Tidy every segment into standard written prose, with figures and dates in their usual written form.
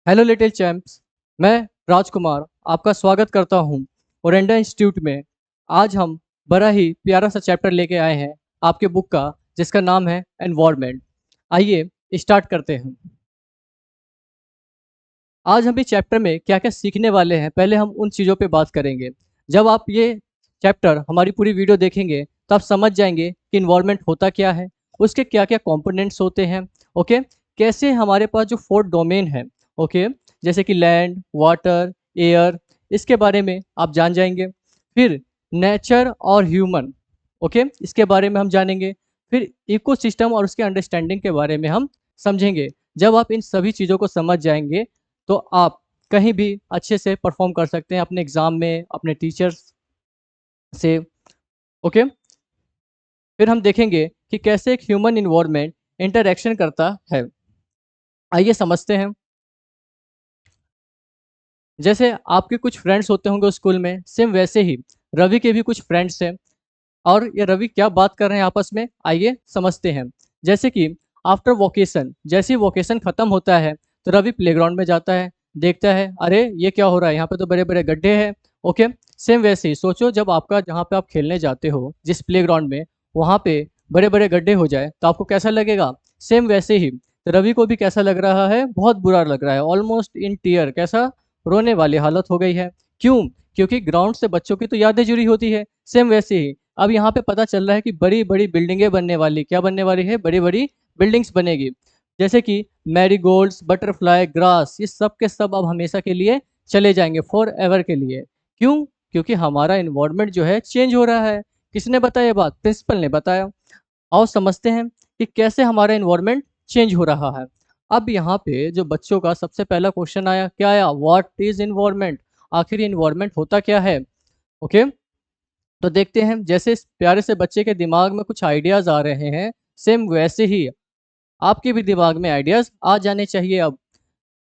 Hello little champs. मैं राजकुमार आपका स्वागत करता हूँ ओरेंडा इंस्टीट्यूट में। आज हम बड़ा ही प्यारा सा चैप्टर लेके आए हैं आपके बुक का, जिसका नाम है एनवायरनमेंट। आइए स्टार्ट करते हैं। आज हम इस चैप्टर में क्या क्या सीखने वाले हैं, पहले हम उन चीज़ों पे बात करेंगे। जब आप ये चैप्टर हमारी पूरी वीडियो देखेंगे तो आप समझ जाएंगे कि इन्वायरमेंट होता क्या है, उसके क्या क्या कंपोनेंट्स होते हैं। ओके, कैसे हमारे पास जो फोर्थ डोमेन है, ओके, जैसे कि लैंड, वाटर, एयर, इसके बारे में आप जान जाएंगे। फिर नेचर और ह्यूमन, ओके, इसके बारे में हम जानेंगे। फिर इकोसिस्टम और उसके अंडरस्टैंडिंग के बारे में हम समझेंगे। जब आप इन सभी चीज़ों को समझ जाएंगे तो आप कहीं भी अच्छे से परफॉर्म कर सकते हैं अपने एग्ज़ाम में, अपने टीचर्स से। ओके, फिर हम देखेंगे कि कैसे एक ह्यूमन इन्वायरमेंट इंटरेक्शन करता है। आइए समझते हैं। जैसे आपके कुछ फ्रेंड्स होते होंगे स्कूल में, सेम वैसे ही रवि के भी कुछ फ्रेंड्स हैं। और ये रवि क्या बात कर रहे हैं आपस में, आइए समझते हैं। जैसे कि आफ्टर वोकेशन, जैसे ही वोकेशन खत्म होता है तो रवि प्लेग्राउंड में जाता है, देखता है अरे ये क्या हो रहा है, यहाँ पे तो बड़े बड़े गड्ढे हैं। ओके, सेम वैसे ही सोचो, जब आपका जहाँ पे आप खेलने जाते हो जिस प्लेग्राउंड में, वहाँ पे बड़े बड़े गड्ढे हो जाए तो आपको कैसा लगेगा। सेम वैसे ही तो रवि को भी कैसा लग रहा है, बहुत बुरा लग रहा है, ऑलमोस्ट इन टीयर, कैसा, रोने वाली हालत हो गई है। क्यों? क्योंकि ग्राउंड से बच्चों की तो यादें जुड़ी होती है। सेम वैसे ही अब यहाँ पे पता चल रहा है कि बड़ी बड़ी बिल्डिंगें बनने वाली, क्या बनने वाली है, बड़ी बड़ी बिल्डिंग्स बनेगी। जैसे कि मैरीगोल्ड्स, बटरफ्लाई, ग्रास, ये सब के सब अब हमेशा के लिए चले जाएंगे, फॉर एवर के लिए। क्यों? क्योंकि हमारा इन्वायरमेंट जो है चेंज हो रहा है। किसने बताया ये बात? प्रिंसिपल ने बताया। आओ समझते हैं कि कैसे हमारा इन्वायरमेंट चेंज हो रहा है। अब यहाँ पे जो बच्चों का सबसे पहला क्वेश्चन आया, क्या आया, व्हाट इज इन्वायरमेंट, आखिर इन्वायरमेंट होता क्या है। ओके, तो देखते हैं। जैसे इस प्यारे से बच्चे के दिमाग में कुछ आइडियाज आ रहे हैं, सेम वैसे ही आपके भी दिमाग में आइडियाज आ जाने चाहिए। अब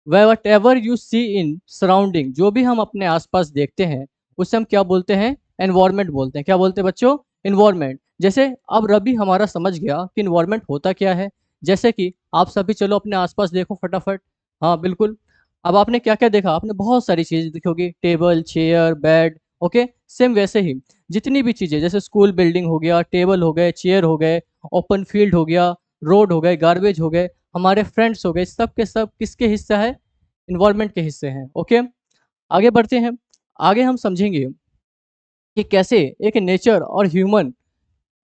whatever you see in surrounding, जो भी हम अपने आसपास देखते हैं उसे हम क्या बोलते हैं, एनवायरमेंट बोलते हैं। क्या बोलते हैं बच्चों? इन्वायरमेंट। जैसे अब रवि हमारा समझ गया कि इन्वायरमेंट होता क्या है। जैसे कि आप सभी चलो अपने आसपास देखो फटाफट। हाँ बिल्कुल। अब आपने क्या क्या देखा, आपने बहुत सारी चीजें देखी होगी, table, chair, bed. Okay, same वैसे ही जितनी भी चीजें, जैसे स्कूल बिल्डिंग हो गया, टेबल हो गए, चेयर हो गए, ओपन फील्ड हो गया, रोड हो गए, गार्बेज हो गए, हमारे फ्रेंड्स हो गए, सब के सब किसके हिस्सा है, इन्वायरमेंट के हिस्से हैं। ओके, आगे बढ़ते हैं। आगे हम समझेंगे कि कैसे एक नेचर और ह्यूमन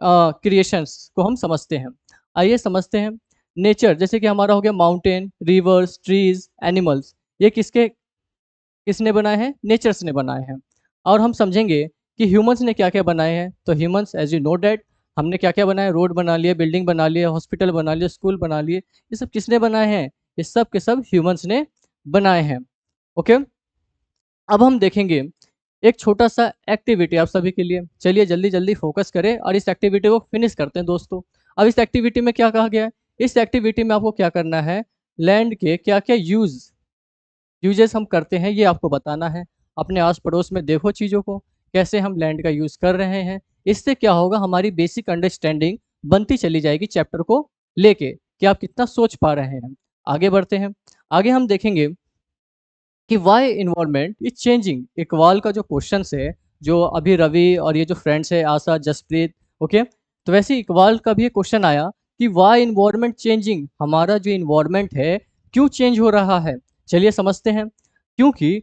क्रिएशंस को हम समझते हैं। आइए समझते हैं। नेचर जैसे कि हमारा हो गया माउंटेन, रिवर्स, ट्रीज, एनिमल्स, ये किसके, किसने बनाए हैं, नेचर्स ने बनाए हैं। और हम समझेंगे कि ह्यूमंस ने क्या क्या बनाए हैं। तो humans, as you know that, हमने क्या क्या बनाया, रोड बना लिए, बिल्डिंग बना लिए, हॉस्पिटल बना लिए, स्कूल बना लिए, ये सब किसने बनाए हैं, ये सब के सब ह्यूमंस ने बनाए हैं। ओके, अब हम देखेंगे एक छोटा सा एक्टिविटी आप सभी के लिए। चलिए जल्दी जल्दी फोकस करें और इस एक्टिविटी को फिनिश करते हैं दोस्तों। अब इस एक्टिविटी में क्या कहा गया है, इस एक्टिविटी में आपको क्या करना है, लैंड के क्या क्या यूजेस हम करते हैं ये आपको बताना है। अपने आस पड़ोस में देखो चीज़ों को, कैसे हम लैंड का यूज़ कर रहे हैं। इससे क्या होगा, हमारी बेसिक अंडरस्टैंडिंग बनती चली जाएगी चैप्टर को लेके, कि आप कितना सोच पा रहे हैं। आगे बढ़ते हैं। आगे हम देखेंगे कि why environment is changing. Iqbal का जो क्वेश्चन है, जो अभी रवि और ये जो फ्रेंड्स है आशा, जसप्रीत, ओके, तो वैसे ही इकबाल का भी एक क्वेश्चन आया कि वाई इन्वायरमेंट चेंजिंग, हमारा जो इन्वायरमेंट है क्यों चेंज हो रहा है। चलिए समझते हैं। क्योंकि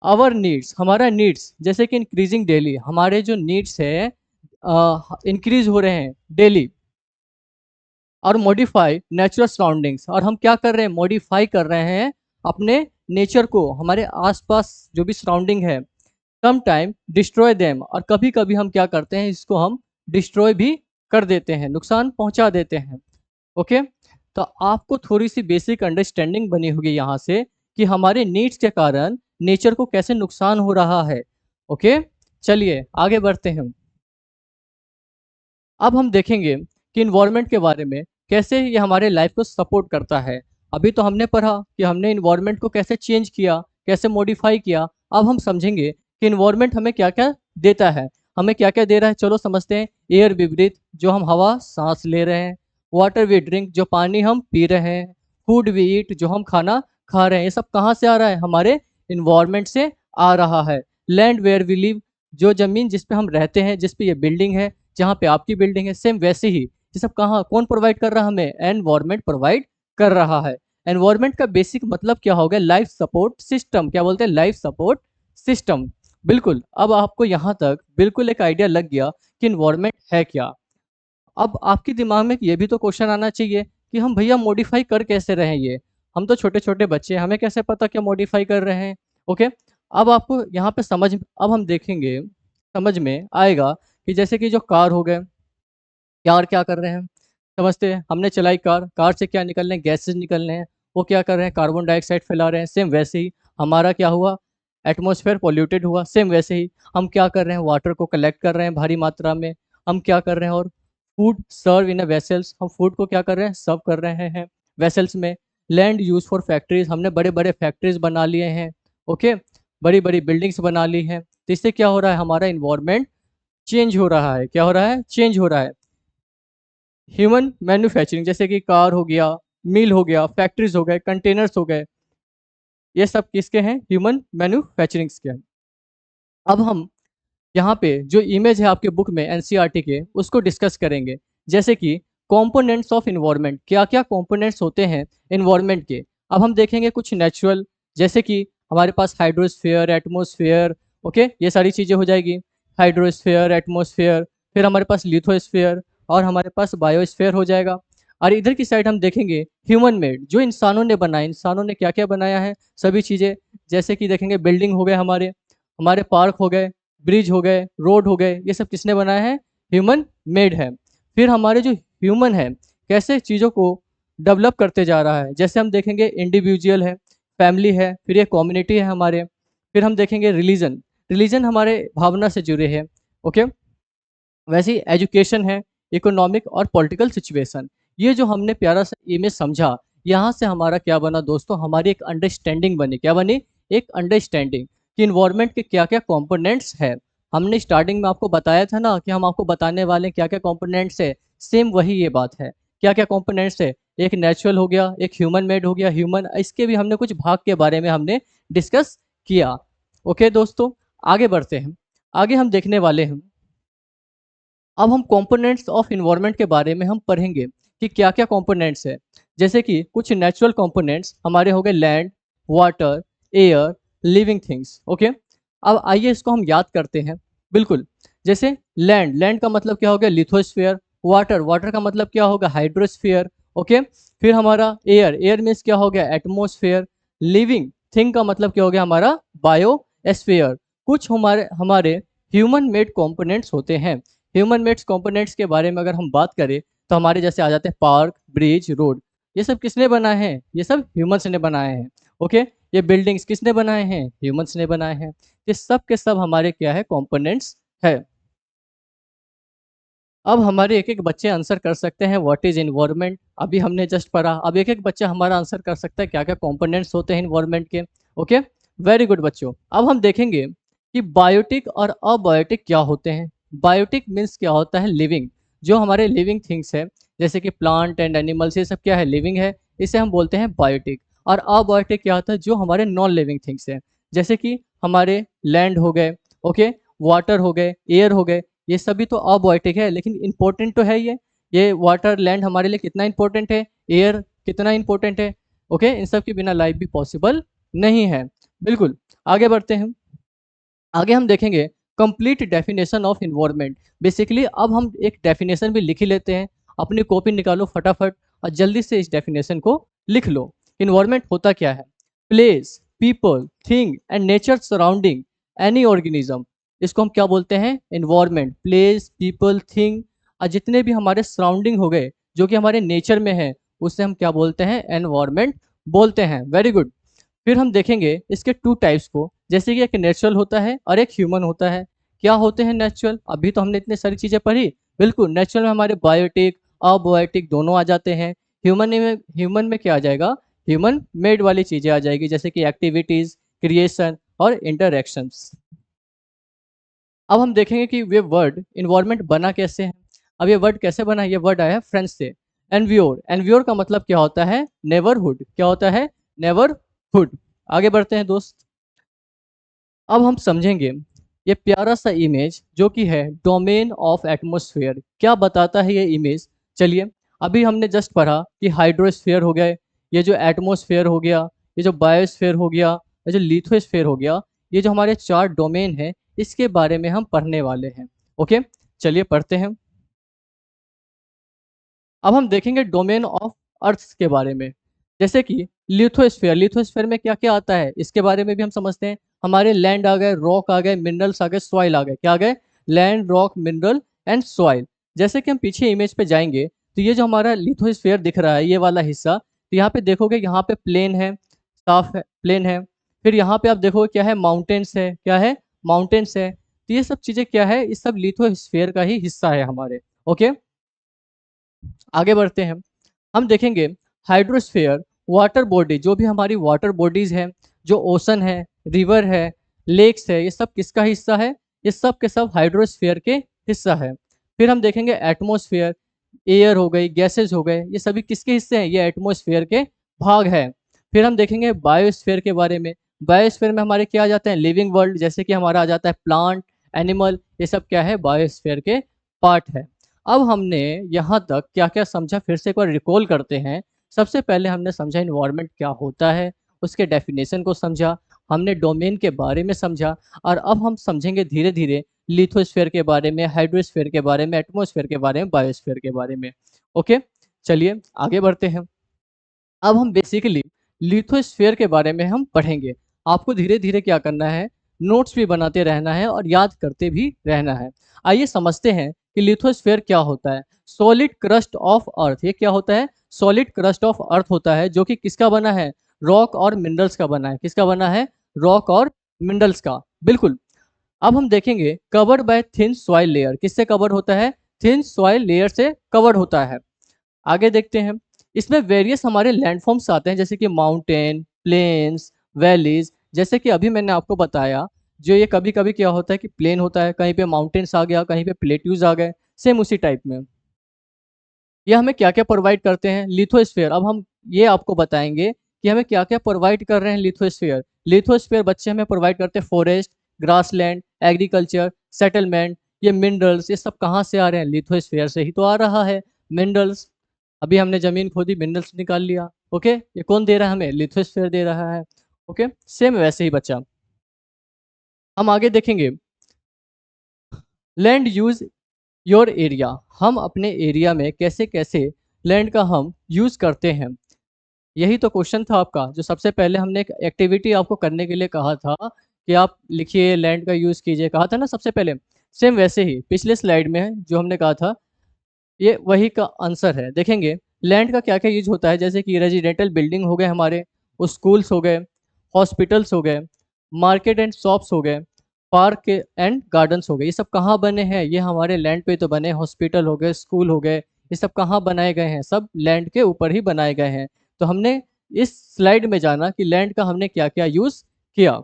आवर नीड्स, हमारा नीड्स जैसे कि इंक्रीजिंग डेली, हमारे जो नीड्स है इंक्रीज हो रहे हैं डेली। और मॉडिफाई नेचुरल सराउंडिंग्स, और हम क्या कर रहे हैं, मॉडिफाई कर रहे हैं अपने नेचर को, हमारे आसपास जो भी सराउंडिंग है। सम टाइम डिस्ट्रॉय देम, और कभी कभी हम क्या करते हैं, इसको हम डिस्ट्रॉय भी कर देते हैं, नुकसान पहुंचा देते हैं। ओके, तो आपको थोड़ी सी बेसिक अंडरस्टैंडिंग बनी होगी यहाँ से कि हमारे नीड्स के कारण नेचर को कैसे नुकसान हो रहा है। ओके, चलिए आगे बढ़ते हैं। अब हम देखेंगे कि इन्वायरमेंट के बारे में, कैसे ये हमारे लाइफ को सपोर्ट करता है। अभी तो हमने पढ़ा कि हमने इन्वायरमेंट को कैसे चेंज किया, कैसे मॉडिफाई किया। अब हम समझेंगे कि इन्वायरमेंट हमें क्या क्या देता है, हमें क्या क्या दे रहा है। चलो समझते हैं। एयर वी ब्रीथ, जो हम हवा सांस ले रहे हैं। वाटर वी ड्रिंक, जो पानी हम पी रहे हैं। फूड वी ईट, जो हम खाना खा रहे हैं, ये सब कहाँ से आ रहा है? हमारे इन्वायरमेंट से आ रहा है। लैंड वेयर वी लिव, जो ज़मीन जिस पे हम रहते हैं, जिस पे ये बिल्डिंग है, जहाँ पे आपकी बिल्डिंग है, सेम वैसे ही ये सब कहाँ कौन प्रोवाइड कर रहा है हमें? एनवायरमेंट प्रोवाइड कर रहा है। एनवायरमेंट का बेसिक मतलब क्या हो गया? Life support system. क्या बोलते हैं? Life support system. बिल्कुल, अब आपको यहाँ तक बिल्कुल एक आइडिया लग गया कि इन्वायरमेंट है क्या। अब आपके दिमाग में ये भी तो क्वेश्चन आना चाहिए कि हम भैया मॉडिफाई कर कैसे रहे हैं ये? हम तो छोटे-छोटे बच्चे हैं, हमें कैसे पता क्या मॉडिफाई कर रहे हैं? ओके, अब आपको यहाँ पे अब हम देखेंगे, समझ में आएगा कि जैसे कि जो कार हो गए, कार क्या कर रहे हैं? समझते हैं, हमने चलाई कार, कार से क्या निकल रहे हैं? गैसेज़ निकल रहे हैं, वो क्या कर रहे हैं? कार्बन डाइऑक्साइड फैला रहे हैं। सेम वैसे ही हमारा क्या हुआ? एटमॉस्फेयर पॉल्यूटेड हुआ। सेम वैसे ही हम क्या कर रहे हैं? वाटर को कलेक्ट कर रहे हैं भारी मात्रा में। हम क्या कर रहे हैं? और फूड सर्व इन अ वेसल्स, हम फूड को क्या कर रहे हैं? सर्व कर रहे हैं वेसल्स में। लैंड यूज़ फॉर फैक्ट्रीज़, हमने बड़े-बड़े फैक्ट्रीज़ बना लिए हैं। ओके, बड़ी-बड़ी बिल्डिंग्स बना ली हैं। तो इससे क्या हो रहा है? हमारा एनवायरनमेंट चेंज हो रहा है। क्या हो रहा है? चेंज हो रहा है। ह्यूमन मैन्युफैक्चरिंग, जैसे कि कार हो गया, मिल हो गया, फैक्ट्रीज हो गए, कंटेनर्स हो गए, ये सब किसके हैं? ह्यूमन मैन्युफैक्चरिंग्स के हैं। अब हम यहाँ पे जो इमेज है आपके बुक में एनसीईआरटी के, उसको डिस्कस करेंगे। जैसे कि कंपोनेंट्स ऑफ इन्वायरमेंट, क्या क्या कंपोनेंट्स होते हैं इन्वायरमेंट के। अब हम देखेंगे कुछ नेचुरल, जैसे कि हमारे पास हाइड्रोस्फीयर, एटमॉस्फेयर, ओके, ये सारी चीज़ें हो जाएगी। हाइड्रोस्फीयर, एटमॉस्फेयर, फिर हमारे पास लिथोस्फीयर और हमारे पास बायोस्फीयर हो जाएगा। और इधर की साइड हम देखेंगे ह्यूमन मेड, जो इंसानों ने बनाया, इंसानों ने क्या क्या बनाया है, सभी चीज़ें। जैसे कि देखेंगे बिल्डिंग हो गए, हमारे हमारे पार्क हो गए, ब्रिज हो गए, रोड हो गए, ये सब किसने बनाया है? ह्यूमन मेड है। फिर हमारे जो ह्यूमन है, कैसे चीज़ों को डेवलप करते जा रहा है, जैसे हम देखेंगे इंडिविजुअल है, फैमिली है, फिर ये कम्युनिटी है हमारे। फिर हम देखेंगे रिलीजन, रिलीजन हमारे भावना से जुड़े हैं। ओके, वैसे ही एजुकेशन है, इकोनॉमिक और पॉलिटिकल सिचुएशन। ये जो हमने प्यारा सा इमेज समझा, यहाँ से हमारा क्या बना दोस्तों? हमारी एक अंडरस्टैंडिंग बनी। क्या बनी? एक अंडरस्टैंडिंग कि इन्वायरमेंट के क्या क्या कंपोनेंट्स है। हमने स्टार्टिंग में आपको बताया था ना कि हम आपको बताने वाले हैं क्या क्या कंपोनेंट्स है। सेम वही ये बात है। क्या क्या कंपोनेंट्स है? एक नेचुरल हो गया, एक ह्यूमन मेड हो गया, ह्यूमन, इसके भी हमने कुछ भाग के बारे में हमने डिस्कस किया। ओके दोस्तों, आगे बढ़ते हैं। आगे हम देखने वाले हैं, अब हम कंपोनेंट्स ऑफ इन्वायरमेंट के बारे में हम पढ़ेंगे कि क्या क्या कंपोनेंट्स है। जैसे कि कुछ नेचुरल कंपोनेंट्स हमारे हो गए, land, water, air, living things. Okay, अब आइए इसको हम याद करते हैं। बिल्कुल, जैसे लैंड, लैंड का मतलब क्या हो गया? लिथोस्फीयर। वाटर, वाटर का मतलब क्या होगा? हाइड्रोस्फीयर। ओके, फिर हमारा एयर, एयर मीन्स क्या हो गया? एटमोस्फेयर। लिविंग थिंग का मतलब क्या हो गया? हमारा बायोस्फीयर। कुछ हमारे हमारे ह्यूमन मेड कंपोनेंट्स होते हैं। ह्यूमन मेड्स कंपोनेंट्स के बारे में अगर हम बात करें तो हमारे जैसे आ जाते हैं पार्क, ब्रिज, रोड, ये सब किसने बनाए हैं? ये सब ह्यूमंस ने बनाए हैं। ओके, ये बिल्डिंग्स किसने बनाए हैं? ह्यूमंस ने बनाए हैं। ये सब के सब हमारे क्या है? कंपोनेंट्स है। अब हमारे एक एक बच्चे आंसर कर सकते हैं व्हाट इज इन्वायरमेंट, अभी हमने जस्ट पढ़ा। अब एक एक बच्चा हमारा आंसर कर सकता है क्या क्या कंपोनेंट्स होते हैं इन्वायरमेंट के। ओके, वेरी गुड बच्चों। अब हम देखेंगे कि बायोटिक और अबायोटिक क्या होते हैं। बायोटिक मीन्स क्या होता है? लिविंग, जो हमारे लिविंग थिंग्स है, जैसे कि प्लांट एंड एनिमल्स, ये सब क्या है? लिविंग है, इसे हम बोलते हैं बायोटिक। और अबायोटिक क्या होता है? जो हमारे नॉन लिविंग थिंग्स है, जैसे कि हमारे लैंड हो गए, ओके, वाटर हो गए, एयर हो गए, ये सभी तो अबायोटिक है, लेकिन इंपॉर्टेंट तो है ये वाटर, लैंड हमारे लिए कितना इंपॉर्टेंट है, एयर कितना इंपॉर्टेंट है। ओके, इन सब के बिना लाइफ भी पॉसिबल नहीं है। बिल्कुल, आगे बढ़ते हैं। आगे हम देखेंगे complete definition of environment. Basically अब हम एक डेफिनेशन भी लिख ही लेते हैं। अपनी कॉपी निकालो फटाफट और जल्दी से इस डेफिनेशन को लिख लो। इन्वायरमेंट होता क्या है? Place, people, thing and nature surrounding any organism, इसको हम क्या बोलते हैं? इन्वायरमेंट। प्लेस, पीपल, थिंग और जितने भी हमारे सराउंडिंग हो गए, जो कि हमारे नेचर में है, उससे हम क्या बोलते हैं? एनवायरमेंट बोलते हैं। Very good. फिर हम देखेंगे इसके टू टाइप्स को, जैसे कि एक नेचुरल होता है और एक ह्यूमन होता है। क्या होते हैं नेचुरल? अभी तो हमने इतनी सारी चीज़ें पढ़ी। बिल्कुल, नेचुरल में हमारे बायोटिक, अबायोटिक दोनों आ जाते हैं। ह्यूमन में क्या आ जाएगा? ह्यूमन मेड वाली चीज़ें आ जाएगी, जैसे कि एक्टिविटीज़, क्रिएशन और इंटरैक्शंस। अब हम देखेंगे कि ये वर्ड इन्वायरमेंट बना कैसे है। अब ये वर्ड कैसे बना है? ये वर्ड आया है फ्रेंच से, एनवियोर। एनवियोर का मतलब क्या होता है? नेबरहुड। क्या होता है? नेबरहुड। फूड। आगे बढ़ते हैं दोस्त। अब हम समझेंगे ये प्यारा सा इमेज जो कि है डोमेन ऑफ एटमॉस्फेयर। क्या बताता है ये इमेज? चलिए, अभी हमने जस्ट पढ़ा कि हाइड्रोस्फीयर हो गया, ये जो एटमॉस्फेयर हो गया, ये जो बायोस्फीयर हो गया, ये जो लिथोस्फीयर हो गया, ये जो हमारे 4 डोमेन है इसके बारे में हम पढ़ने वाले हैं। ओके, चलिए पढ़ते हैं। अब हम देखेंगे डोमेन ऑफ अर्थ के बारे में। जैसे कि लिथोस्फीयर, लिथोस्फीयर में क्या क्या आता है इसके बारे में भी हम समझते हैं। हमारे लैंड आ गए, रॉक आ गए, मिनरल्स आ गए, सॉइल आ गए। क्या आ गए? Land, rock, mineral and soil. जैसे कि हम पीछे इमेज पे जाएंगे तो ये जो हमारा लिथोस्फीयर दिख रहा है ये वाला हिस्सा, तो यहाँ पे देखोगे यहाँ पे प्लेन है, साफ है, प्लेन है। फिर यहाँ पे आप देखोगे क्या है? माउंटेन्स है। क्या है? माउंटेन्स है। तो ये सब चीजें क्या है? ये सब लिथोस्फीयर का ही हिस्सा है हमारे। ओके, आगे बढ़ते हैं। हम देखेंगे हाइड्रोस्फीयर, वाटर बॉडी, जो भी हमारी वाटर बॉडीज हैं, जो ओशन है, रिवर है, लेक्स है, ये सब किसका हिस्सा है? ये सब के सब हाइड्रोस्फीयर के हिस्सा है। फिर हम देखेंगे एटमॉस्फेयर, एयर हो गई, गैसेज हो गए, ये सभी किसके हिस्से हैं? ये एटमॉस्फेयर के भाग है। फिर हम देखेंगे बायोस्फीयर के बारे में। बायोस्फीयर में हमारे क्या आ जाते हैं? लिविंग वर्ल्ड, जैसे कि हमारा आ जाता है प्लांट, एनिमल, ये सब क्या है? बायोस्फीयर के पार्ट है। अब हमने यहाँ तक क्या क्या समझा, फिर से एक बार रिकॉल करते हैं। सबसे पहले हमने समझा इन्वायरमेंट क्या होता है, उसके डेफिनेशन को समझा, हमने डोमेन के बारे में समझा, और अब हम समझेंगे धीरे धीरे लिथोस्फीयर के बारे में, हाइड्रोस्फीयर के बारे में, एटमॉस्फेयर के बारे में, बायोस्फीयर के बारे में। ओके, चलिए आगे बढ़ते हैं। अब हम बेसिकली लिथोस्फीयर के बारे में हम पढ़ेंगे। आपको धीरे धीरे क्या करना है? नोट्स भी बनाते रहना है और याद करते भी रहना है। आइए समझते हैं कि लिथोस्फीयर क्या होता है। सॉलिड क्रस्ट ऑफ अर्थ, ये क्या होता है? सॉलिड क्रस्ट ऑफ अर्थ होता है, जो कि किसका बना है? रॉक और मिनरल्स का बना है। किसका बना है? रॉक और मिनरल्स का, बिल्कुल। अब हम देखेंगे covered by thin soil layer, किससे कवर होता है? थिन सॉइल लेयर से कवर होता है। आगे देखते हैं। इसमें वेरियस हमारे लैंडफॉर्म्स आते हैं, जैसे कि माउंटेन, प्लेन्स, वैलीज। जैसे कि अभी मैंने आपको बताया, जो ये कभी कभी क्या होता है कि प्लेन होता है, कहीं पे माउंटेन्स आ गया, कहीं पे प्लेट्यूज आ गए, सेम उसी टाइप में। ये हमें क्या क्या प्रोवाइड करते हैं? लिथोस्फीयर। अब हम ये आपको बताएंगे कि हमें क्या क्या प्रोवाइड कर रहे हैं लिथोस्फीयर। लिथोस्फीयर बच्चे हमें प्रोवाइड करते हैं फॉरेस्ट, ग्रासलैंड, एग्रीकल्चर, सेटलमेंट। ये मिनरल्स, ये सब कहाँ से आ रहे हैं? लिथोस्फीयर से ही तो आ रहा है मिनरल्स। अभी हमने जमीन खोदी, मिनरल्स निकाल लिया। ओके, ये कौन दे रहा है हमें? लिथोस्फीयर दे रहा है। ओके, सेम वैसे ही बच्चा। हम आगे देखेंगे लैंड यूज योर एरिया। हम अपने एरिया में कैसे कैसे लैंड का हम यूज करते हैं, यही तो क्वेश्चन था आपका। जो सबसे पहले हमने एक एक्टिविटी आपको करने के लिए कहा था कि आप लिखिए, लैंड का यूज कीजिए, कहा था ना सबसे पहले। सेम वैसे ही पिछले स्लाइड में जो हमने कहा था, ये वही का आंसर है। देखेंगे लैंड का क्या क्या यूज होता है, जैसे कि रेजिडेंटल बिल्डिंग हो गए हमारे, स्कूल्स हो गए, हॉस्पिटल्स हो गए, मार्केट एंड शॉप्स हो गए, पार्क एंड गार्डन्स हो गए। ये सब कहाँ बने हैं? ये हमारे लैंड पे तो बने। हॉस्पिटल हो गए, स्कूल हो गए, ये सब कहाँ बनाए गए हैं? सब लैंड के ऊपर ही बनाए गए हैं। तो हमने इस स्लाइड में जाना कि लैंड का हमने क्या क्या यूज किया।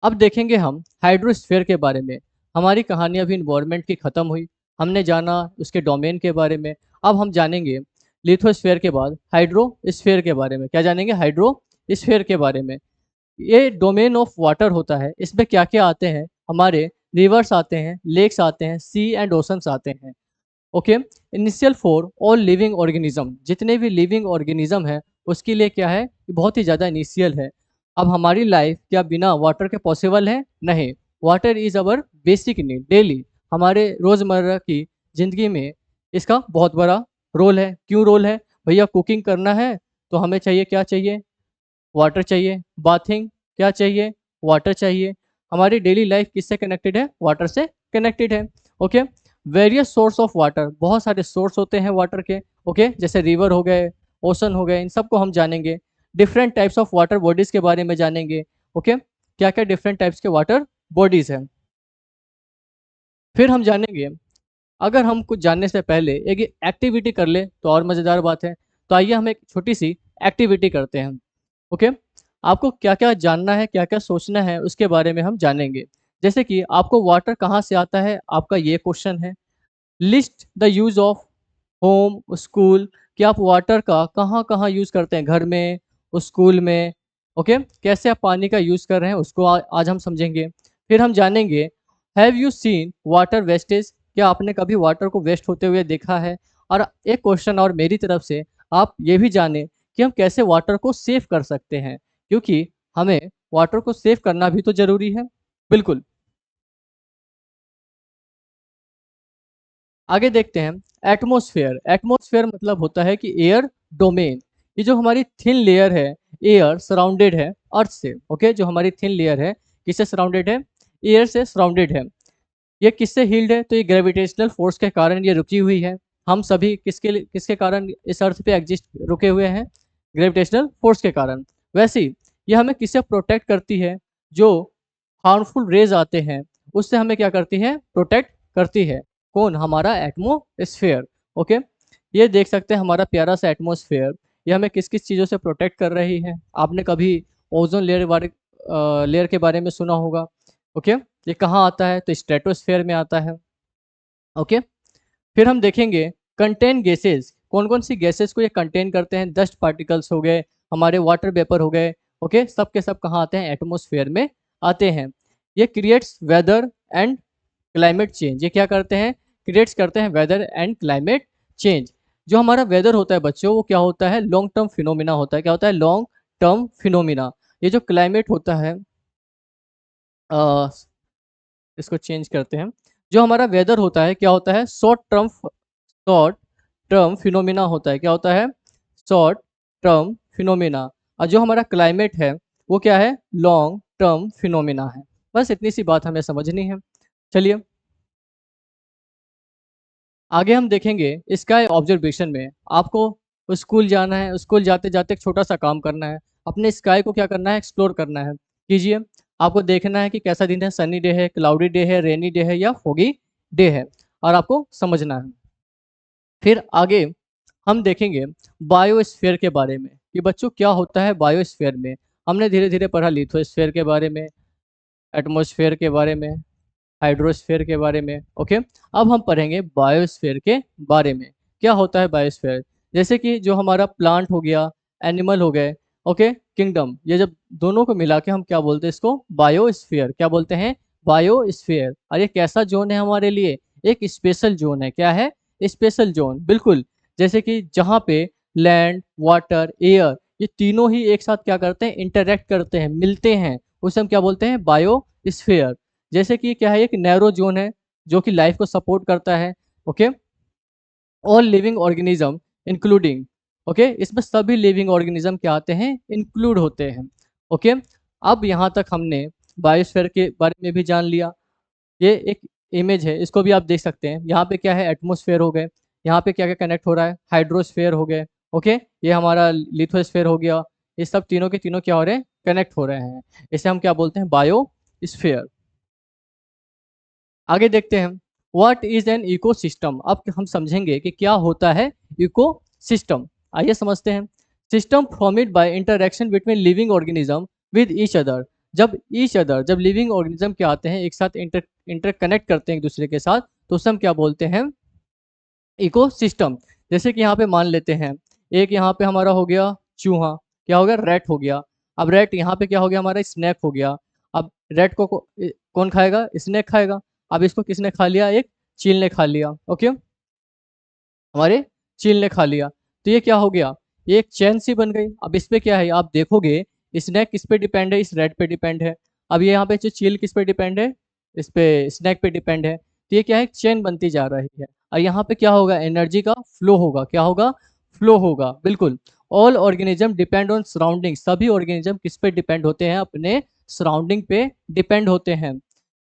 अब देखेंगे हम हाइड्रोस्फीयर के बारे में। हमारी कहानी अभी इन्वायरमेंट की खत्म हुई, हमने जाना उसके डोमेन के बारे में। अब हम जानेंगे लिथोस्फीयर के बाद हाइड्रोस्फीयर के बारे में। क्या जानेंगे? हाइड्रोस्फीयर के बारे में। ये डोमेन ऑफ वाटर होता है। इसमें क्या क्या आते हैं? हमारे रिवर्स आते हैं, लेक्स आते हैं, सी एंड ओशंस आते हैं। Okay, initial for all living organism, जितने भी लिविंग ऑर्गेनिज्म है उसके लिए क्या है? ये बहुत ही ज़्यादा इनिशियल है। अब हमारी लाइफ क्या बिना वाटर के पॉसिबल है? नहीं। Water is our basic need daily. हमारे रोज़मर्रा की ज़िंदगी में इसका बहुत बड़ा रोल है। क्यों रोल है? भैया कुकिंग करना है तो हमें चाहिए, क्या चाहिए? वाटर चाहिए। बाथिंग क्या चाहिए? वाटर चाहिए। हमारी डेली लाइफ किससे कनेक्टेड है? वाटर से कनेक्टेड है। Okay, various source of water, बहुत सारे सोर्स होते हैं वाटर के। ओके, जैसे रिवर हो गए, ओशन हो गए, इन सबको हम जानेंगे। Different types of water bodies के बारे में जानेंगे। ओके, क्या क्या डिफरेंट टाइप्स के वाटर बॉडीज हैं। फिर हम जानेंगे, अगर हम कुछ जानने से पहले एक एक्टिविटी कर ले तो और मज़ेदार बात है। तो आइए हम एक छोटी सी एक्टिविटी करते हैं। ओके, आपको क्या क्या जानना है, क्या क्या सोचना है, उसके बारे में हम जानेंगे। जैसे कि आपको वाटर कहाँ से आता है, आपका ये क्वेश्चन है। List the use of home, school, कि आप वाटर का कहाँ कहाँ यूज़ करते हैं, घर में, स्कूल में। ओके, कैसे आप पानी का यूज़ कर रहे हैं उसको आज हम समझेंगे। फिर हम जानेंगे have you seen water wastage, क्या आपने कभी वाटर को वेस्ट होते हुए देखा है। और एक क्वेश्चन और मेरी तरफ से, आप ये भी जानें कि हम कैसे वाटर को सेव कर सकते हैं, क्योंकि हमें वाटर को सेव करना भी तो ज़रूरी है। बिल्कुल। आगे देखते हैं एटमॉस्फेयर। एटमॉस्फेयर मतलब होता है कि एयर डोमेन। ये जो हमारी थिन लेयर है, एयर सराउंडेड है अर्थ से। ओके, जो हमारी थिन लेयर है किससे सराउंडेड है, एयर से सराउंडेड है। ये किससे हील्ड है, तो ये ग्रेविटेशनल फोर्स के कारण ये रुकी हुई है। हम सभी किसके कारण इस अर्थ पे एग्जिस्ट रुके हुए हैं, ग्रेविटेशनल फोर्स के कारण। वैसे ही ये हमें किससे प्रोटेक्ट करती है, जो हार्मफुल रेज आते हैं उससे हमें क्या करती है, प्रोटेक्ट करती है। कौन, हमारा एटमोस्फेयर। ओके, ये देख सकते हैं हमारा प्यारा सा एटमोस्फेयर, ये हमें किस किस चीज़ों से प्रोटेक्ट कर रही है। आपने कभी ओजोन लेयर के बारे में सुना होगा। ओके, ये कहाँ आता है, तो स्ट्रेटोस्फेयर में आता है। ओके, फिर हम देखेंगे कंटेन गैसेस, कौन कौन सी गैसेस को ये कंटेन करते हैं। डस्ट पार्टिकल्स हो गए, हमारे वाटर वेपर हो गए। ओके, सब के सब कहाँ आते हैं, एटमोस्फेयर में आते हैं। ये creates weather and climate change. ये क्या करते हैं, क्रिएट्स करते हैं वेदर एंड क्लाइमेट चेंज। जो हमारा वेदर होता है बच्चों, वो क्या होता है, लॉन्ग टर्म फिनोमिना होता है। क्या होता है, लॉन्ग टर्म फिनोमिना। ये जो क्लाइमेट होता है, अ, इसको चेंज करते हैं। जो हमारा वेदर होता है क्या होता है, शॉर्ट टर्म फिनोमिना होता है। क्या होता है, शॉर्ट टर्म फिनोमिना। और जो हमारा क्लाइमेट है वो क्या है, लॉन्ग टर्म फिनोमिना है। बस इतनी सी बात हमें समझनी है। चलिए आगे हम देखेंगे स्काई ऑब्जर्वेशन में। आपको स्कूल जाना है, स्कूल जाते जाते एक छोटा सा काम करना है, अपने स्काई को क्या करना है, एक्सप्लोर करना है। कीजिए, आपको देखना है कि कैसा दिन है, सनी डे है, क्लाउडी डे है, रेनी डे है या फोगी डे है, और आपको समझना है। फिर आगे हम देखेंगे बायोस्फीयर के बारे में कि बच्चों क्या होता है बायोस्फीयर में। हमने धीरे धीरे पढ़ा लिथोस्फीयर के बारे में, एटमॉस्फेयर के बारे में, हाइड्रोस्फीयर के बारे में। ओके, अब हम पढ़ेंगे बायोस्फीयर के बारे में। क्या होता है बायोस्फीयर, जैसे कि जो हमारा प्लांट हो गया, एनिमल हो गए, ओके, किंगडम, ये जब दोनों को मिला के हम क्या बोलते हैं, इसको बायोस्फीयर। क्या बोलते हैं, बायोस्फीयर। और ये कैसा जोन है हमारे लिए, एक स्पेशल जोन है। क्या है, स्पेशल जोन। बिल्कुल, जैसे कि जहाँ पे लैंड, वाटर, एयर, ये तीनों ही एक साथ क्या करते हैं, इंटरेक्ट करते हैं, मिलते हैं, उसे हम क्या बोलते हैं, बायोस्फीयर। जैसे कि क्या है, एक नैरो जोन है जो कि लाइफ को सपोर्ट करता है। Okay, all living organism including. Okay, इसमें सभी लिविंग ऑर्गेनिज्म क्या आते हैं, इंक्लूड होते हैं। ओके, अब यहाँ तक हमने बायोस्फीयर के बारे में भी जान लिया। ये एक इमेज है, इसको भी आप देख सकते हैं। यहाँ पे क्या है, एटमोस्फेयर हो गए, यहाँ पे क्या क्या कनेक्ट हो रहा है, हाइड्रोस्फेयर हो गए। ओके, ये हमारा लिथोस्फेयर हो गया। ये सब तीनों के तीनों क्या हो रहे हैं, कनेक्ट हो रहे हैं। इसे हम क्या बोलते हैं, बायोस्फीयर। आगे देखते हैं व्हाट इज एन इकोसिस्टम। अब हम समझेंगे कि क्या होता है इकोसिस्टम। आइए समझते हैं। System formed by interaction between living organism with each other. जब लिविंग ऑर्गेनिज्म क्या आते हैं, एक साथ इंटरकनेक्ट करते हैं एक दूसरे के साथ, तो उसे हम क्या बोलते हैं, इकोसिस्टम। जैसे कि यहाँ पे मान लेते हैं, एक यहाँ पे हमारा हो गया चूहा, क्या हो गया, रैट हो गया। अब रैट यहाँ पे क्या हो गया, हमारा स्नैक हो गया। अब रैट कौन खाएगा, स्नैक खाएगा। अब इसको किसने खा लिया, एक चील ने खा लिया। ओके, हमारे चील ने खा लिया, तो ये क्या हो गया, ये एक चैन सी बन गई। अब इस पे क्या है, आप देखोगे स्नैक किस पे डिपेंड है, इस रैट पे डिपेंड है। अब ये यहाँ पे जो चील किस पे डिपेंड है, इस पे स्नैक पे डिपेंड है। तो ये क्या है, एक चेन बनती जा रही है। और यहाँ पे क्या होगा, एनर्जी का फ्लो होगा। क्या होगा, फ्लो होगा। बिल्कुल, all organism depend on surrounding. सभी ऑर्गेनिज्म किस पे डिपेंड होते हैं, अपने सराउंडिंग पे डिपेंड होते हैं।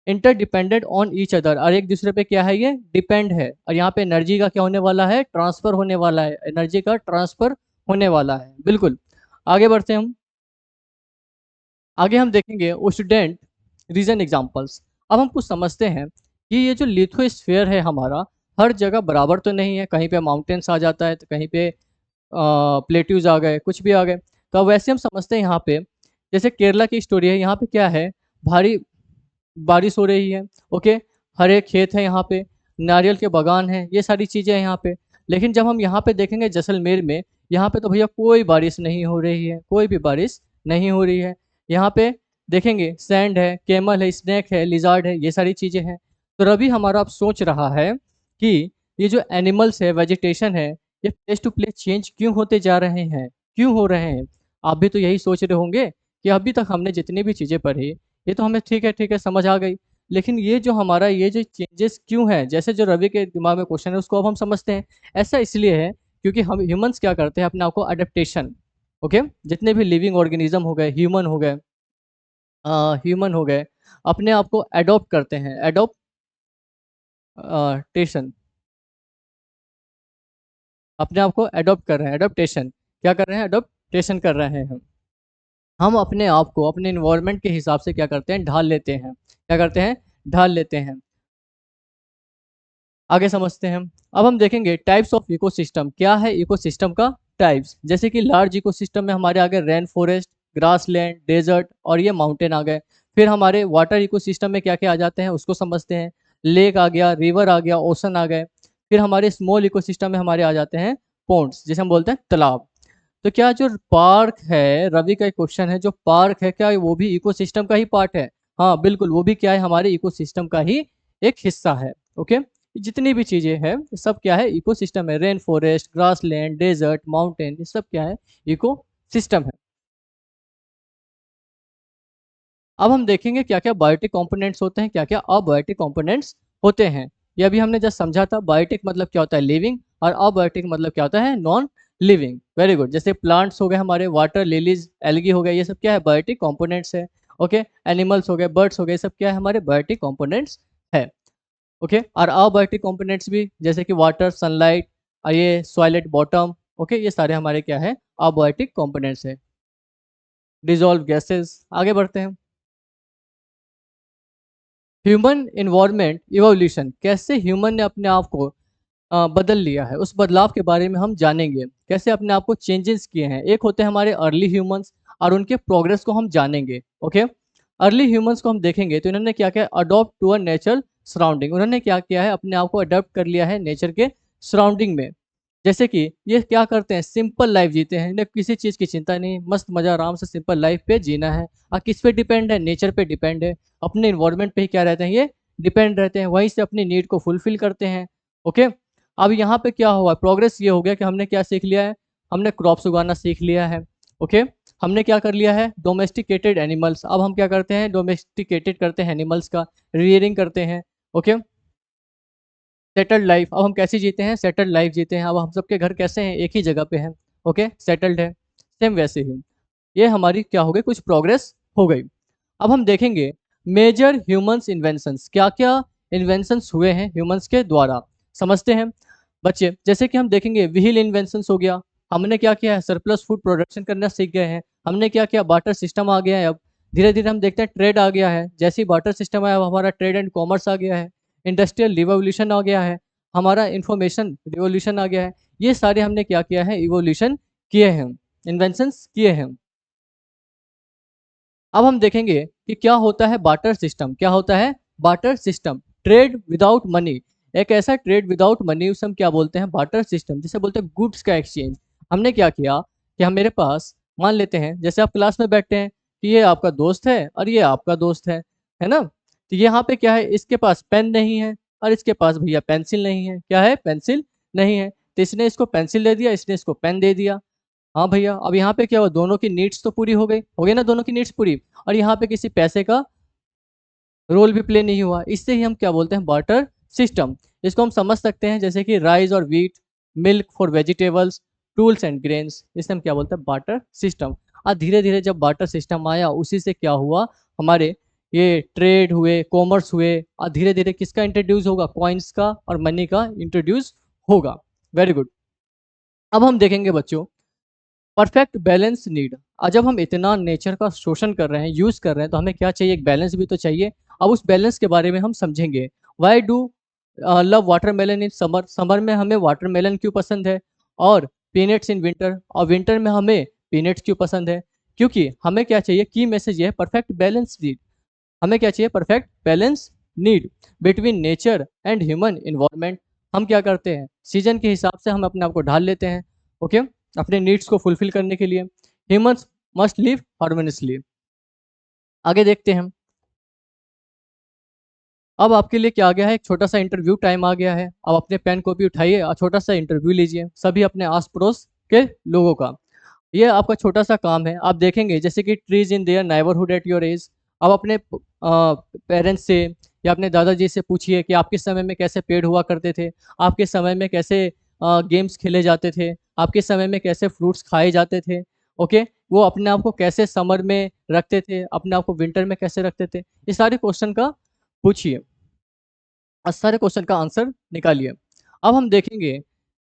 इंटरडिपेंडेंट ऑन ईच अदर, और एक दूसरे पे क्या है, ये डिपेंड है। और यहाँ पे एनर्जी का क्या होने वाला है, ट्रांसफर होने वाला है, एनर्जी का ट्रांसफर होने वाला है। बिल्कुल, आगे बढ़ते हैं हम। आगे हम देखेंगे स्टूडेंट रीजन एग्जांपल्स। अब हम कुछ समझते हैं कि ये जो लिथोस्फीयर है हमारा, हर जगह बराबर तो नहीं है। कहीं पे माउंटेन्स आ जाता है, तो कहीं पे प्लेट्यूज आ गए, कुछ भी आ गए। तो अब वैसे हम समझते हैं यहाँ पे, जैसे केरला की स्टोरी है, यहाँ पे क्या है, भारी बारिश हो रही है। ओके, हरे खेत है यहाँ पे, नारियल के बागान हैं, ये सारी चीज़ें हैं यहाँ पे। लेकिन जब हम यहाँ पे देखेंगे जैसलमेर में, यहाँ पे तो भैया कोई बारिश नहीं हो रही है, कोई भी बारिश नहीं हो रही है। यहाँ पे देखेंगे सैंड है, कैमल है, स्नेक है, लिजार्ड है, ये सारी चीज़ें हैं। तो रवि हमारा अब सोच रहा है कि ये जो एनिमल्स है, वेजिटेशन है, ये प्लेस टू प्लेस चेंज क्यों होते जा रहे हैं, क्यों हो रहे हैं। आप भी तो यही सोच रहे होंगे कि अभी तक हमने जितनी भी चीज़ें पढ़ी, ये तो हमें ठीक है समझ आ गई, लेकिन ये जो हमारा ये जो चेंजेस क्यों है, जैसे जो रवि के दिमाग में क्वेश्चन है उसको अब हम समझते हैं। ऐसा इसलिए है क्योंकि हम ह्यूमंस क्या करते हैं, अपने आप को अडेप्टेशन, ओके, जितने भी लिविंग ऑर्गेनिज्म हो गए, ह्यूमन हो गए, अपने आप को एडॉप्ट करते हैं, एडोप्टेशन, अपने आप को एडॉप्ट कर रहे हैं, एडोप्टेशन क्या कर रहे हैं, एडोप्टेशन कर रहे हैं हम अपने आप को अपने इन्वायरमेंट के हिसाब से क्या करते हैं, ढाल लेते हैं, क्या करते हैं, ढाल लेते हैं। आगे समझते हैं हम। अब हम देखेंगे टाइप्स ऑफ इकोसिस्टम, क्या है इकोसिस्टम का टाइप्स। जैसे कि लार्ज इकोसिस्टम में हमारे आ गए रेन फॉरेस्ट, ग्रासलैंड, डेजर्ट और ये माउंटेन आ गए। फिर हमारे वाटर इकोसिस्टम में क्या क्या आ जाते हैं उसको समझते हैं। लेक आ गया, रिवर आ गया, ओशन आ गए। फिर हमारे स्मॉल इकोसिस्टम में हमारे आ जाते हैं पॉन्ड्स, जिसे हम बोलते हैं तालाब। तो क्या जो पार्क है, रवि का एक क्वेश्चन है, जो पार्क है क्या वो भी इकोसिस्टम का ही पार्ट है। हाँ बिल्कुल, वो भी क्या है, हमारे इकोसिस्टम का ही एक हिस्सा है। ओके, जितनी भी चीजें हैं ये सब क्या है, इकोसिस्टम है। Rain forest, grassland, desert, mountain, ये सब क्या है, इको सिस्टम है। अब हम देखेंगे क्या क्या बायोटिक कंपोनेंट्स होते हैं, क्या क्या अबायोटिक कंपोनेंट्स होते हैं। ये अभी हमने जस्ट समझा था, बायोटिक मतलब क्या होता है, लिविंग, और अबायोटिक मतलब क्या होता है, नॉन लिविंग। Very good. जैसे प्लांट्स हो गए हमारे, वाटर लिलीज, एल्गी हो गए, ये सब क्या है, बायोटिक कंपोनेंट्स है। ओके, एनिमल्स हो गए, बर्ड्स हो गए, सब क्या है, हमारे बायोटिक कंपोनेंट्स है। ओके, और अबायोटिक कंपोनेंट्स भी जैसे कि वाटर, सनलाइट, ये सॉइलेट बॉटम, ओके, ये सारे हमारे क्या है, अबायोटिक कंपोनेंट्स है। डिजॉल्व गैसेस, आगे बढ़ते हैं। ह्यूमन इन्वायरमेंट इवोल्यूशन, कैसे ह्यूमन ने अपने आप को बदल लिया है, उस बदलाव के बारे में हम जानेंगे। कैसे अपने आप को चेंजेस किए हैं। एक होते हैं हमारे अर्ली ह्यूमंस, और उनके प्रोग्रेस को हम जानेंगे। ओके, अर्ली ह्यूमंस को हम देखेंगे तो इन्होंने क्या किया, adopt to a natural surrounding, उन्होंने क्या किया है, अपने आप को अडॉप्ट कर लिया है नेचर के सराउंडिंग में। जैसे कि ये क्या करते हैं, सिंपल लाइफ जीते हैं, इन्हें किसी चीज़ की चिंता नहीं, मस्त मजा आराम से सिंपल लाइफ पे जीना है। और किस पे डिपेंड है, नेचर पे डिपेंड है, अपने इन्वायरमेंट पे ही क्या रहते हैं, ये डिपेंड रहते हैं, वहीं से अपनी नीड को फुलफिल करते हैं। ओके, अब यहाँ पे क्या हुआ, प्रोग्रेस ये हो गया कि हमने क्या सीख लिया है, हमने क्रॉप्स उगाना सीख लिया है। ओके, हमने क्या कर लिया है, डोमेस्टिकेटेड एनिमल्स, अब हम क्या करते हैं, डोमेस्टिकेटेड करते हैं एनिमल्स का, रियरिंग करते हैं। ओके, सेटल्ड लाइफ, अब हम कैसे जीते हैं, सेटल्ड लाइफ जीते हैं। अब हम सबके घर कैसे हैं, एक ही जगह पे हैं। ओके, सेटल्ड है। सेम वैसे ही ये हमारी क्या हो गई, कुछ प्रोग्रेस हो गई। अब हम देखेंगे मेजर ह्यूमंस इन्वेंशंस, क्या क्या इन्वेंशंस हुए हैं ह्यूमंस के द्वारा, समझते हैं बच्चे। जैसे कि हम देखेंगे व्हील इन्वेंशंस हो गया, हमने क्या किया है, सरप्लस फूड प्रोडक्शन करना सीख गए हैं। हमने क्या किया, बाटर सिस्टम आ गया है। अब धीरे धीरे हम देखते हैं ट्रेड आ गया है, जैसे ही बाटर सिस्टम आया अब हमारा ट्रेड एंड कॉमर्स आ गया है। इंडस्ट्रियल रिवोल्यूशन आ गया है, हमारा इंफॉर्मेशन रिवोल्यूशन आ गया है। ये सारे हमने क्या किया है, इवोल्यूशन किए हैं, इन्वेंशंस किए हैं। अब हम देखेंगे कि क्या होता है बाटर सिस्टम, क्या होता है barter system, trade without money. एक ऐसा ट्रेड विदाउट मनी, उसे हम क्या बोलते हैं, बाटर सिस्टम, जिसे बोलते हैं गुड्स का एक्सचेंज। हमने क्या किया कि हम, मेरे पास मान लेते हैं, जैसे आप क्लास में बैठते हैं कि ये आपका दोस्त है और ये आपका दोस्त है ना। तो यहाँ पे क्या है, इसके पास पेन नहीं है और इसके पास भैया पेंसिल नहीं है, क्या है, पेंसिल नहीं है। तो इसने इसको पेंसिल दे दिया, इसने इसको पेन दे दिया। हाँ भैया, अब यहाँ पे क्या हुआ, दोनों की नीड्स तो पूरी हो गई ना, दोनों की नीड्स पूरी। और यहाँ पे किसी पैसे का रोल भी प्ले नहीं हुआ। इससे ही हम क्या बोलते हैं, बार्टर सिस्टम। इसको हम समझ सकते हैं जैसे कि राइस और wheat, milk for vegetables, tools and grains, इसे हम क्या बोलते हैं, बार्टर सिस्टम। और धीरे धीरे जब बार्टर सिस्टम आया, उसी से क्या हुआ, हमारे ये ट्रेड हुए, कॉमर्स हुए, और धीरे धीरे किसका इंट्रोड्यूस होगा, कॉइन्स का और मनी का इंट्रोड्यूस होगा। Very good. अब हम देखेंगे बच्चों परफेक्ट बैलेंस नीड। आज जब हम इतना नेचर का शोषण कर रहे हैं, यूज कर रहे हैं, तो हमें क्या चाहिए, एक बैलेंस भी तो चाहिए। अब उस बैलेंस के बारे में हम समझेंगे। Why do love watermelon in summer, summer में हमें वाटरमेलन क्यों पसंद है, और पीनट्स इन विंटर, और विंटर में हमें पीनट्स क्यों पसंद है। क्योंकि हमें क्या चाहिए, की मैसेज ये है, परफेक्ट बैलेंस नीड। हमें क्या चाहिए, perfect balance need between nature and human environment. हम क्या करते हैं, सीजन के हिसाब से हम अपने आप को ढाल लेते हैं। ओके, अपने नीड्स को फुलफिल करने के लिए ह्यूमंस मस्ट लिव हार्मोनियसली। आगे देखते हैं। अब आपके लिए क्या आ गया है, एक छोटा सा इंटरव्यू टाइम आ गया है। अब अपने पेन कॉपी उठाइए और छोटा सा इंटरव्यू लीजिए सभी अपने आस पड़ोस के लोगों का। ये आपका छोटा सा काम है। आप देखेंगे जैसे कि trees in their neighbourhood at your age. अब अपने पेरेंट्स से या अपने दादाजी से पूछिए कि आपके समय में कैसे पेड़ हुआ करते थे, आपके समय में कैसे गेम्स खेले जाते थे, आपके समय में कैसे फ्रूट्स खाए जाते थे। ओके, वो अपने आप को कैसे समर में रखते थे, अपने आप को विंटर में कैसे रखते थे। ये सारे क्वेश्चन का पूछिए और सारे क्वेश्चन का आंसर निकालिए। अब हम देखेंगे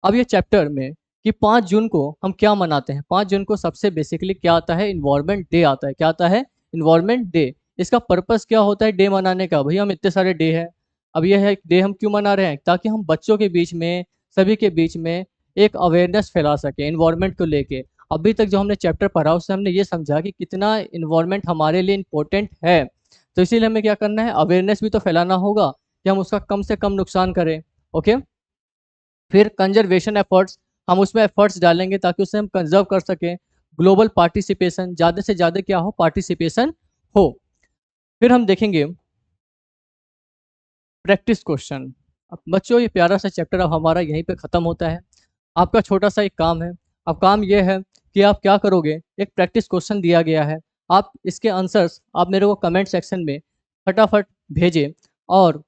अब ये चैप्टर में कि 5 जून को हम क्या मनाते हैं। 5 जून को सबसे बेसिकली क्या आता है, इन्वायरमेंट डे आता है। क्या आता है, इन्वायरमेंट डे। इसका पर्पस क्या होता है डे मनाने का, भैया हम इतने सारे डे हैं। अब ये है डे हम क्यों मना रहे हैं, ताकि हम बच्चों के बीच में, सभी के बीच में एक अवेयरनेस फैला सके इन्वायरमेंट को लेके। अभी तक जो हमने चैप्टर पढ़ा उससे हमने ये समझा कि कितना इन्वायरमेंट हमारे लिए इम्पोर्टेंट है। तो इसीलिए हमें क्या करना है, अवेयरनेस भी तो फैलाना होगा कि हम उसका कम से कम नुकसान करें। ओके, फिर कंजर्वेशन एफर्ट्स, हम उसमें एफर्ट्स डालेंगे ताकि उसे हम कंजर्व कर सकें। ग्लोबल पार्टिसिपेशन, ज़्यादा से ज़्यादा क्या हो, पार्टिसिपेशन हो। फिर हम देखेंगे प्रैक्टिस क्वेश्चन। अब बच्चों ये प्यारा सा चैप्टर अब हमारा यहीं पे ख़त्म होता है। आपका छोटा सा एक काम है। अब काम ये है कि आप क्या करोगे, एक प्रैक्टिस क्वेश्चन दिया गया है, आप इसके आंसर्स आप मेरे को कमेंट सेक्शन में फटाफट भेजें और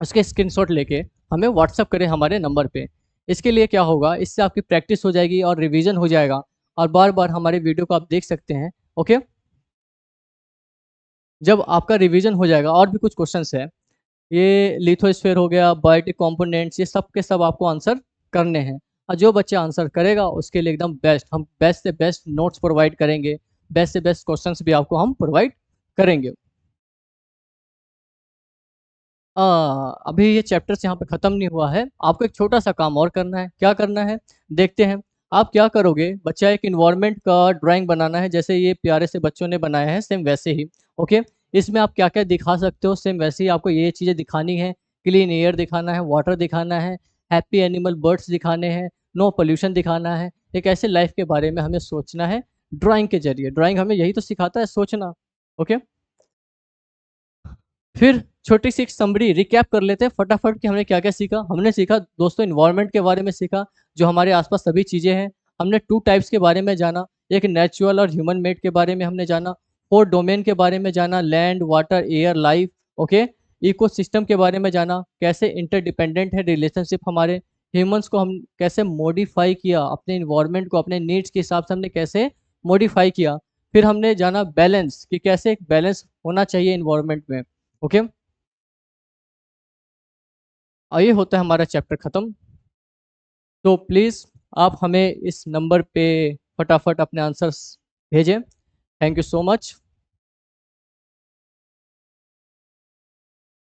उसके स्क्रीनशॉट लेके हमें व्हाट्सअप करें हमारे नंबर पे। इसके लिए क्या होगा, इससे आपकी प्रैक्टिस हो जाएगी और रिवीजन हो जाएगा और बार बार हमारे वीडियो को आप देख सकते हैं। ओके, जब आपका रिवीजन हो जाएगा और भी कुछ क्वेश्चंस है, ये लिथोस्फीयर हो गया, बायोटिक कंपोनेंट्स, ये सब के सब आपको आंसर करने हैं। और जो बच्चा आंसर करेगा उसके लिए एकदम बेस्ट, हम बेस्ट से बेस्ट नोट्स प्रोवाइड करेंगे, बेस्ट से बेस्ट क्वेश्चंस भी आपको हम प्रोवाइड करेंगे। अभी ये चैप्टर्स यहाँ पे ख़त्म नहीं हुआ है। आपको एक छोटा सा काम और करना है। क्या करना है, देखते हैं। आप क्या करोगे, बच्चा एक इन्वायरमेंट का ड्राइंग बनाना है, जैसे ये प्यारे से बच्चों ने बनाया है सेम वैसे ही। ओके, इसमें आप क्या क्या दिखा सकते हो, सेम वैसे ही आपको ये चीज़ें दिखानी है। क्लीन एयर दिखाना है, वाटर दिखाना है, हैप्पी एनिमल बर्ड्स दिखाने हैं, नो पोल्यूशन दिखाना है। एक ऐसे लाइफ के बारे में हमें सोचना है ड्राइंग के जरिए। ड्राइंग हमें यही तो सिखाता है, सोचना। ओके, फिर छोटी सी एक समरी रिकैप कर लेते हैं फटाफट कि हमने क्या क्या सीखा। हमने सीखा दोस्तों इन्वायरमेंट के बारे में सीखा, जो हमारे आसपास सभी चीज़ें हैं। हमने 2 टाइप्स के बारे में जाना, एक नेचुरल और ह्यूमन मेड के बारे में हमने जाना। 4 डोमेन के बारे में जाना, land water air life. Okay, ecosystem के बारे में जाना, कैसे इंटरडिपेंडेंट है रिलेशनशिप हमारे। ह्यूमंस को हम कैसे मॉडिफाई किया, अपने इन्वायरमेंट को अपने नीड्स के हिसाब से हमने कैसे मॉडिफाई किया। फिर हमने जाना बैलेंस, कि कैसे एक बैलेंस होना चाहिए इन्वायरमेंट में। ओके, और ये होता है हमारा चैप्टर ख़त्म। तो प्लीज़ आप हमें इस नंबर पे फटाफट अपने आंसर्स भेजें। Thank you so much.